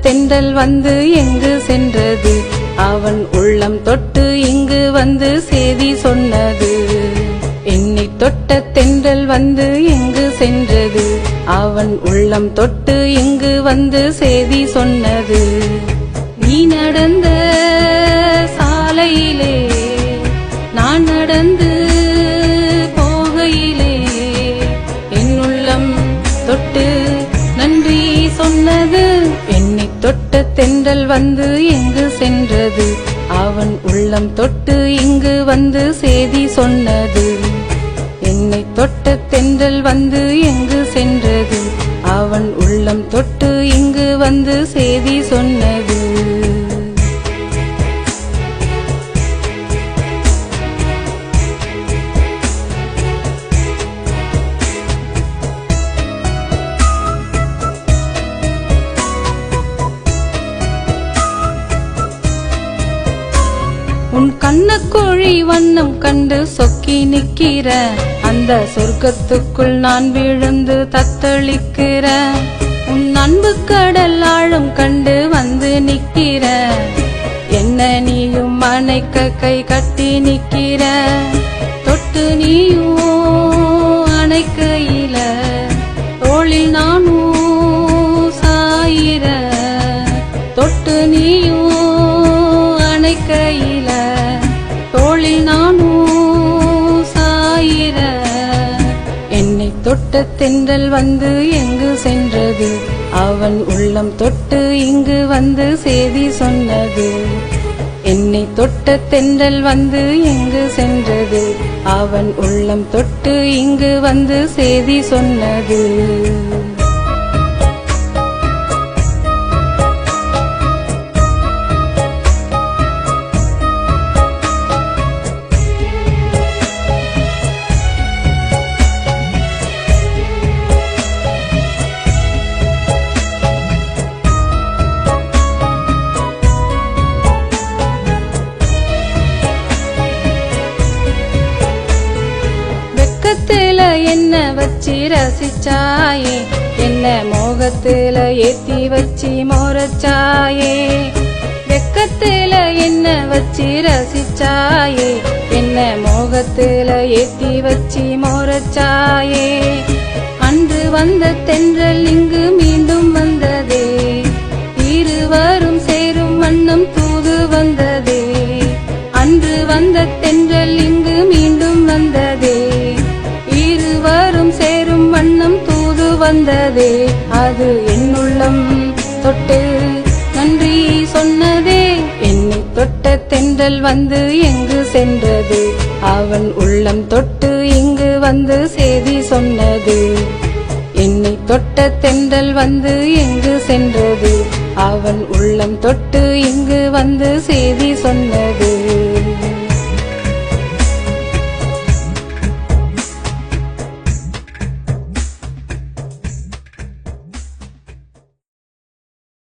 தென்றல் வந்து எங்கு சென்றது அவன் உள்ளம் தொட்டு இங்கு வந்து செய்தி சொன்னது என்னை தொட்ட தென்றல் வந்து எங்கு சென்றது அவன் உள்ளம் தொட்டு இங்கு வந்து செய்தி சொன்னது நீ நடந்த சாலையிலே நான் நடந்து போகையிலே என் உள்ளம் தொட்டு நன்றி சொன்னது என்னை தொட்ட தென்றல் வந்து எங்கு சென்றது அவன் உள்ளம் தொட்டு இங்கு வந்து செய்தி சொன்னது என்னை தொட்ட தென்றல் வந்து எங்கு சென்றது அவன் உள்ளம் தொட்டு இங்கு வந்து செய்தி சொன்னது உன் கண்ணக்குழி வண்ணம் கண்டு சொக்கி நிக்கிற அந்த சொர்க்கத்துக்குள் நான் விழுந்து தத்தளிக்கிற உன் அன்பு கடல் ஆழம் கண்டு வந்து நிக்கிற என்ன நீயும் அணைக்க கை கட்டி நிக்கிற தொட்டு நீயும் அணைக்கையில தோளில் நானும் சாயிர தொட்டு நீயும் அணைக்கையில தோளில் நானும் சாயிர என்னை தொட்ட தென்றல் வந்து எங்கு சென்றது அவன் உள்ளம் தொட்டு இங்கு வந்து செய்தி சொன்னது என்னை தொட்ட தென்றல் வந்து எங்கு சென்றது அவன் உள்ளம் தொட்டு இங்கு வந்து செய்தி சொன்னது என்ன வச்சி ரசிச்சாயே என்ன மோகத்துல ஏத்தி வச்சி மோரச்சாயே வெக்கத்துல என்ன வச்சி ரசிச்சாயே என்ன மோகத்துல ஏத்தி வச்சி மோரச்சாயே அன்று வந்த தென்றல் இங்கு மீண்டும் வந்ததே இருவரும் சேரும் வண்ணம் தூது வந்ததே அன்று வந்த தென்றல் இங்கு மீண்டும் வந்ததே இருவரும் சேரும் வண்ணம் தூது வந்ததே அது என்னுள்ளம் தொட்டு நன்றி சொன்னதே என்னை தொட்ட தென்றல் வந்து எங்கு சென்றது அவன் உள்ளம் தொட்டு இங்கு வந்து செய்தி சொன்னது என்னை தொட்ட தென்றல் வந்து எங்கு சென்றது அவன் உள்ளம் தொட்டு இங்கு வந்து செய்தி சொன்னது